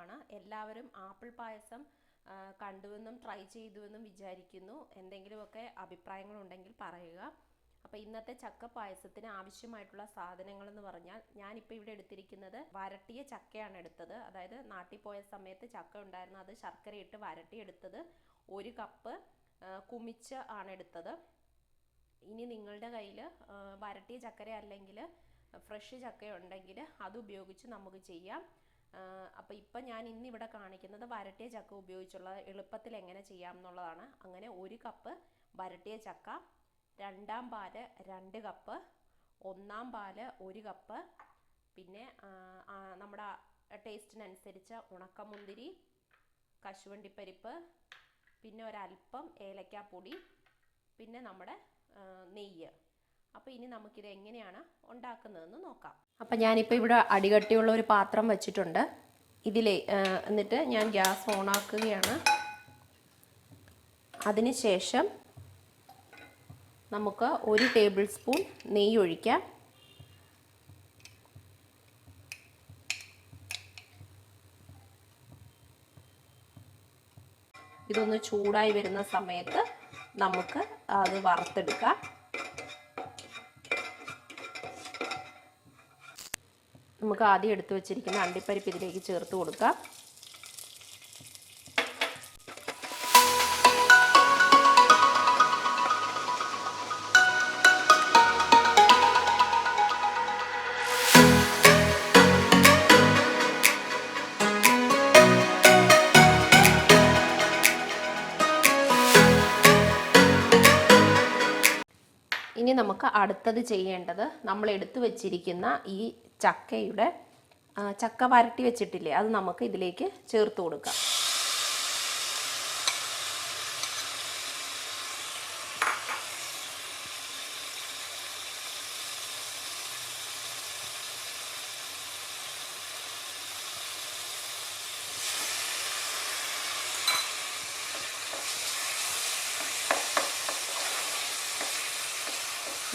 ആണ്. എല്ലാവരും ആപ്പിൾ പായസം കണ്ടുവെന്നും ട്രൈ ചെയ്തുവെന്നും വിചാരിക്കുന്നു. എന്തെങ്കിലുമൊക്കെ അഭിപ്രായങ്ങളുണ്ടെങ്കിൽ പറയുക. അപ്പോൾ ഇന്നത്തെ ചക്ക പായസത്തിന് ആവശ്യമായിട്ടുള്ള സാധനങ്ങൾ എന്ന് പറഞ്ഞാൽ ഞാനിപ്പോൾ ഇവിടെ എടുത്തിരിക്കുന്നത് വരട്ടിയ ചക്കയാണ് എടുത്തത്. അതായത് നാട്ടിൽ പോയ സമയത്ത് ചക്ക ഉണ്ടായിരുന്നു, അത് ശർക്കര ഇട്ട് വരട്ടിയെടുത്തത്. 1 കപ്പ് കുമിച്ച ആണ് എടുത്തത്. ഇനി നിങ്ങളുടെ കയ്യിൽ വരട്ടിയ ചക്കര അല്ലെങ്കിൽ ഫ്രഷ് ചക്ക ഉണ്ടെങ്കിൽ അത് ഉപയോഗിച്ച് നമുക്ക് ചെയ്യാം. അപ്പോൾ ഇപ്പം ഞാൻ ഇന്നിവിടെ കാണിക്കുന്നത് വരട്ടിയ ചക്ക ഉപയോഗിച്ചുള്ള എളുപ്പത്തിൽ എങ്ങനെ ചെയ്യാം എന്നുള്ളതാണ്. അങ്ങനെ 1 കപ്പ് വരട്ടിയ ചക്ക, 2ാം പാല് 2 കപ്പ്, 1ാം പാല് 1 കപ്പ്, പിന്നെ നമ്മുടെ ടേസ്റ്റിനനുസരിച്ച് ഉണക്കമുന്തിരി, കശുവണ്ടിപ്പരിപ്പ്, പിന്നെ ഒരല്പം ഏലക്കാപ്പൊടി, പിന്നെ നമ്മുടെ നെയ്യ്. അപ്പോൾ ഇനി നമുക്കിത് എങ്ങനെയാണ് ഉണ്ടാക്കുന്നതെന്ന് നോക്കാം. അപ്പം ഞാനിപ്പോൾ ഇവിടെ അടികട്ടിയുള്ള ഒരു പാത്രം വെച്ചിട്ടുണ്ട്. എന്നിട്ട് ഞാൻ ഗ്യാസ് ഓണാക്കുകയാണ്. അതിനുശേഷം നമുക്ക് 1 ടേബിൾ സ്പൂൺ നെയ്യ് ഒഴിക്കാം. ഇതൊന്ന് ചൂടായി വരുന്ന സമയത്ത് നമുക്ക് അത് വറുത്തെടുക്കാം. നമുക്ക് ആദ്യം എടുത്തു വെച്ചിരിക്കുന്ന അണ്ടിപ്പരിപ്പ് ഇതിലേക്ക് ചേർത്ത് കൊടുക്കാം. ഇനി നമുക്ക് അടുത്തത് ചെയ്യേണ്ടത് നമ്മൾ എടുത്തു വെച്ചിരിക്കുന്ന ഈ ചക്ക വരട്ടി വെച്ചിട്ടില്ലേ, അത് നമുക്ക് ഇതിലേക്ക് ചേർത്ത് കൊടുക്കാം.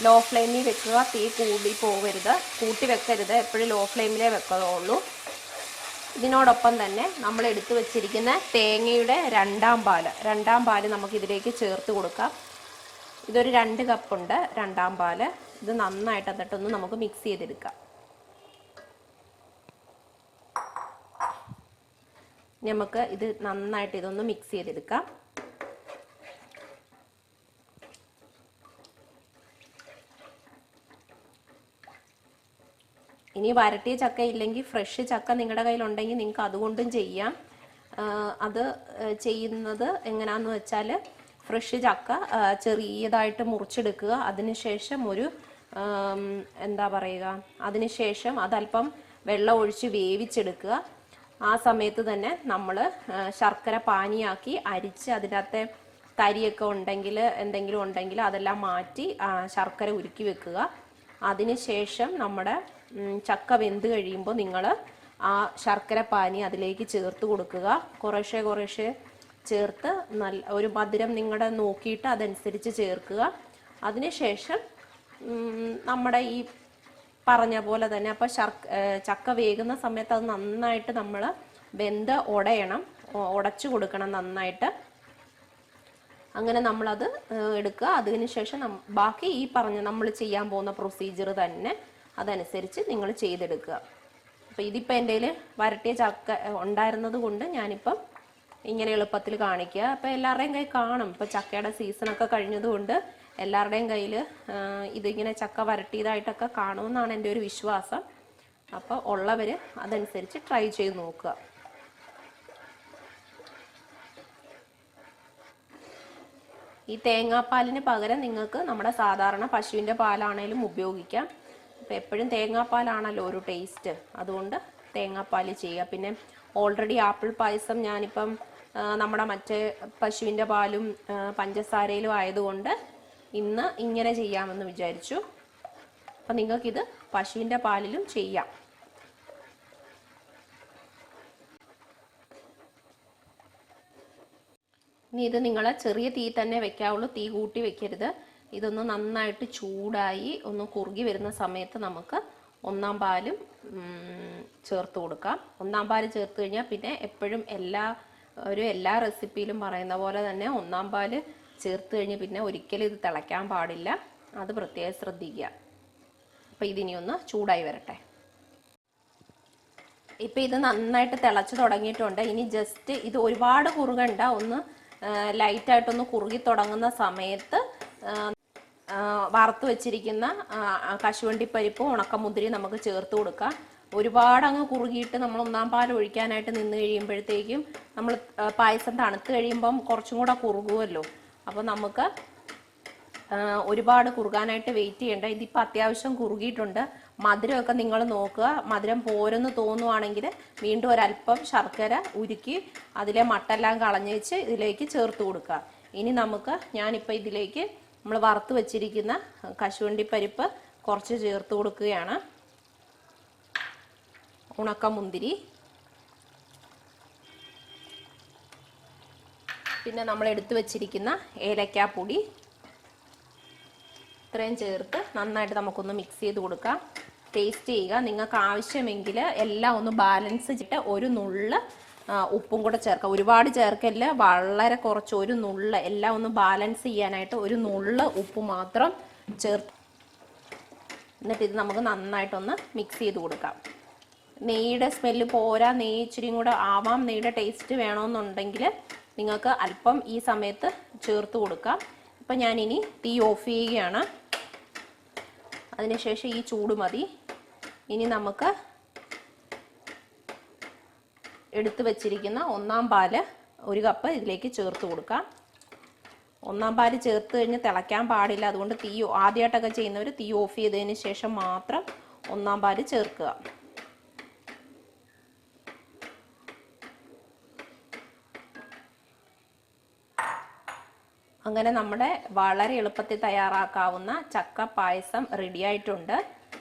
ലോ ഫ്ലെയിമിൽ വെക്കുക. തീ കൂടി പോവരുത്, കൂട്ടി വെക്കരുത്. എപ്പോഴും ലോ ഫ്ലെയിമിലേ വെക്കുകയുള്ളൂ. ഇതിനോടൊപ്പം തന്നെ നമ്മൾ എടുത്തു വെച്ചിരിക്കുന്ന തേങ്ങയുടെ 2ാം പാല് നമുക്ക് ഇതിലേക്ക് ചേർത്ത് കൊടുക്കാം. ഇതൊരു 2 കപ്പുണ്ട് 2ാം പാല്. ഇത് നന്നായിട്ട് എന്നിട്ടൊന്ന് നമുക്ക് മിക്സ് ചെയ്തെടുക്കാം. നമുക്ക് ഇത് നന്നായിട്ട് ഇതൊന്ന് മിക്സ് ചെയ്തെടുക്കാം. ഇനി വരട്ടിയ ചക്ക ഇല്ലെങ്കിൽ ഫ്രഷ് ചക്ക നിങ്ങളുടെ കയ്യിലുണ്ടെങ്കിൽ നിങ്ങൾക്ക് അതുകൊണ്ടും ചെയ്യാം. അത് ചെയ്യുന്നത് എങ്ങനെയാണെന്ന് വെച്ചാൽ ഫ്രഷ് ചക്ക ചെറിയതായിട്ട് മുറിച്ചെടുക്കുക. അതിനുശേഷം അതിനുശേഷം അതല്പം വെള്ളം ഒഴിച്ച് വേവിച്ചെടുക്കുക. ആ സമയത്ത് തന്നെ നമ്മൾ ശർക്കര പാനിയാക്കി അരിച്ച് അതിനകത്തെ തരിയൊക്കെ എന്തെങ്കിലും ഉണ്ടെങ്കിൽ അതെല്ലാം മാറ്റി ശർക്കര ഉരുക്കി വെക്കുക. അതിനുശേഷം നമ്മുടെ ചക്ക വെന്ത് കഴിയുമ്പോൾ നിങ്ങൾ ആ ശർക്കര പാനി അതിലേക്ക് ചേർത്ത് കൊടുക്കുക. കുറേശ്ശെ ചേർത്ത് ഒരു മധുരം നിങ്ങളുടെ നോക്കിയിട്ട് അതനുസരിച്ച് ചേർക്കുക. അതിനുശേഷം നമ്മുടെ ഈ പറഞ്ഞ പോലെ തന്നെ അപ്പോൾ ചക്ക വേകുന്ന സമയത്ത് അത് നന്നായിട്ട് നമ്മൾ വെന്ത് ഉടച്ചു കൊടുക്കണം നന്നായിട്ട്. അങ്ങനെ നമ്മളത് എടുക്കുക. അതിനുശേഷം ബാക്കി ഈ നമ്മൾ ചെയ്യാൻ പോകുന്ന പ്രൊസീജിയർ തന്നെ അതനുസരിച്ച് നിങ്ങൾ ചെയ്തെടുക്കുക. അപ്പോൾ ഇതിപ്പോൾ എൻ്റെ കയ്യിൽ വരട്ടിയ ചക്ക ഉണ്ടായിരുന്നത് കൊണ്ട് ഞാനിപ്പം ഇങ്ങനെ എളുപ്പത്തിൽ കാണിക്കുക. അപ്പോൾ എല്ലാവരുടെയും കയ്യിൽ കാണും. ഇപ്പോൾ ചക്കയുടെ സീസണൊക്കെ കഴിഞ്ഞതുകൊണ്ട് എല്ലാവരുടെയും കയ്യിൽ ഇതിങ്ങനെ ചക്ക വരട്ടിയതായിട്ടൊക്കെ കാണുമെന്നാണ് എൻ്റെ ഒരു വിശ്വാസം. അപ്പോൾ ഉള്ളവർ അതനുസരിച്ച് ട്രൈ ചെയ്ത് നോക്കുക. ഈ തേങ്ങാപ്പാലിന് പകരം നിങ്ങൾക്ക് നമ്മുടെ സാധാരണ പശുവിൻ്റെ പാലാണേലും ഉപയോഗിക്കാം. അപ്പോൾ എപ്പോഴും തേങ്ങാപ്പാലാണല്ലോ ഒരു ടേസ്റ്റ്, അതുകൊണ്ട് തേങ്ങാപ്പാൽ ചെയ്യുക. പിന്നെ ഓൾറെഡി ആപ്പിൾ പായസം ഞാനിപ്പം നമ്മുടെ മറ്റേ പശുവിൻ്റെ പാലും പഞ്ചസാരയിലും ആയതുകൊണ്ട് ഇന്ന് ഇങ്ങനെ ചെയ്യാമെന്ന് വിചാരിച്ചു. അപ്പം നിങ്ങൾക്കിത് പശുവിൻ്റെ പാലിലും ചെയ്യാം. ഇനി ഇത് നിങ്ങൾ ചെറിയ തീ തന്നെ വെക്കാവുള്ളൂ, തീ കൂട്ടി വെക്കരുത്. ഇതൊന്ന് നന്നായിട്ട് ചൂടായി ഒന്ന് കുറുകി വരുന്ന സമയത്ത് നമുക്ക് ഒന്നാം പാലും ചേർത്ത് കൊടുക്കാം. ഒന്നാം പാൽ ചേർത്ത് കഴിഞ്ഞാൽ പിന്നെ എപ്പോഴും എല്ലാ റെസിപ്പിയിലും പറയുന്ന പോലെ തന്നെ ഒന്നാം പാൽ ചേർത്ത് കഴിഞ്ഞ് പിന്നെ ഒരിക്കലും ഇത് തിളയ്ക്കാൻ പാടില്ല. അത് പ്രത്യേകം ശ്രദ്ധിക്കുക. അപ്പോൾ ഇതിനി ഒന്ന് ചൂടായി വരട്ടെ. ഇപ്പം ഇത് നന്നായിട്ട് തിളച്ച് തുടങ്ങിയിട്ടുണ്ട്. ഇനി ജസ്റ്റ് ഇത് ഒരുപാട് കുറുകണ്ട, ഒന്ന് ലൈറ്റായിട്ടൊന്ന് കുറുകി തുടങ്ങുന്ന സമയത്ത് വറുത്ത് വെച്ചിരിക്കുന്ന കശുവണ്ടിപ്പരിപ്പും ഉണക്കമുന്തിരി നമുക്ക് ചേർത്ത് കൊടുക്കാം. ഒരുപാട് അങ്ങ് കുറുകിയിട്ട് നമ്മൾ ഒന്നാം പാൽ ഒഴിക്കാനായിട്ട് നിന്ന് കഴിയുമ്പോഴത്തേക്കും നമ്മൾ പായസം തണുത്ത് കഴിയുമ്പം കുറച്ചും കൂടെ കുറുകുമല്ലോ. അപ്പോൾ നമുക്ക് ഒരുപാട് കുറുകാനായിട്ട് വെയിറ്റ് ചെയ്യേണ്ട. ഇതിപ്പോൾ അത്യാവശ്യം കുറുകിയിട്ടുണ്ട്. മധുരമൊക്കെ നിങ്ങൾ നോക്കുക. മധുരം പോരെന്ന് തോന്നുവാണെങ്കിൽ വീണ്ടും ഒരല്പം ശർക്കര ഉരുക്കി അതിലെ മട്ടെല്ലാം കളഞ്ഞ് വെച്ച് ഇതിലേക്ക് ചേർത്ത് കൊടുക്കുക. ഇനി ഞാനിപ്പോൾ ഇതിലേക്ക് നമ്മൾ വറുത്ത് വെച്ചിരിക്കുന്ന കശുവണ്ടിപ്പരിപ്പ് കുറച്ച് ചേർത്ത് കൊടുക്കുകയാണ്. ഉണക്കമുന്തിരി, പിന്നെ നമ്മൾ എടുത്തു വെച്ചിരിക്കുന്ന ഏലക്കാപ്പൊടി, ഇത്രയും ചേർത്ത് നന്നായിട്ട് നമുക്കൊന്ന് മിക്സ് ചെയ്ത് കൊടുക്കാം. ടേസ്റ്റ് ചെയ്യുക. നിങ്ങൾക്ക് ആവശ്യമെങ്കിൽ എല്ലാം ഒന്ന് ബാലൻസ് ചെയ്തിട്ട് ഒരു നുള്ള് ഉപ്പും കൂടെ ചേർക്കുക. ഒരുപാട് ചേർക്കല്ല, വളരെ കുറച്ച്, ഒരു നുള്ള്. എല്ലാം ഒന്ന് ബാലൻസ് ചെയ്യാനായിട്ട് ഒരു നുള്ള് ഉപ്പ് മാത്രം ചേർത്ത് എന്നിട്ട് ഇത് നമുക്ക് നന്നായിട്ടൊന്ന് മിക്സ് ചെയ്ത് കൊടുക്കാം. നെയ്യുടെ സ്മെല്ല് പോരാ, നെയ്യ് ഇച്ചിരിയും കൂടെ ആവാം, നെയ്യുടെ ടേസ്റ്റ് വേണമെന്നുണ്ടെങ്കിൽ നിങ്ങൾക്ക് അല്പം ഈ സമയത്ത് ചേർത്ത് കൊടുക്കാം. ഇപ്പം ഞാനിനി തീ ഓഫ് ചെയ്യുകയാണ്. അതിനുശേഷം ഈ ചൂട് മതി. ഇനി നമുക്ക് എടുത്തു വെച്ചിരിക്കുന്ന ഒന്നാം പാല് 1 കപ്പ് ഇതിലേക്ക് ചേർത്ത് കൊടുക്കാം. ഒന്നാം പാല് ചേർത്ത് കഴിഞ്ഞ് തിളയ്ക്കാൻ പാടില്ല. അതുകൊണ്ട് ആദ്യമായിട്ടൊക്കെ ചെയ്യുന്നവർ തീ ഓഫ് ചെയ്തതിന് ശേഷം മാത്രം ഒന്നാം പാല് ചേർക്കുക. അങ്ങനെ നമ്മുടെ വളരെ എളുപ്പത്തിൽ തയ്യാറാക്കാവുന്ന ചക്ക പായസം റെഡി ആയിട്ടുണ്ട്.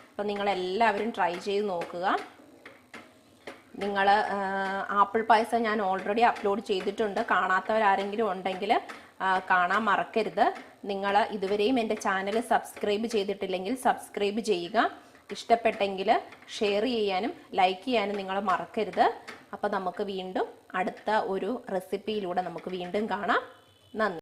അപ്പോൾ നിങ്ങളെല്ലാവരും ട്രൈ ചെയ്ത് നോക്കുക. നിങ്ങൾ ആപ്പിൾ പായസം ഞാൻ ഓൾറെഡി അപ്ലോഡ് ചെയ്തിട്ടുണ്ട്. കാണാത്തവരാരെങ്കിലും ഉണ്ടെങ്കിൽ കാണാൻ മറക്കരുത്. നിങ്ങൾ ഇതുവരെയും എൻ്റെ ചാനൽ സബ്സ്ക്രൈബ് ചെയ്തിട്ടില്ലെങ്കിൽ സബ്സ്ക്രൈബ് ചെയ്യുക. ഇഷ്ടപ്പെട്ടെങ്കിൽ ഷെയർ ചെയ്യാനും ലൈക്ക് ചെയ്യാനും നിങ്ങൾ മറക്കരുത്. അപ്പോൾ നമുക്ക് വീണ്ടും അടുത്ത ഒരു റെസിപ്പിയിലൂടെ നമുക്ക് വീണ്ടും കാണാം. നന്ദി.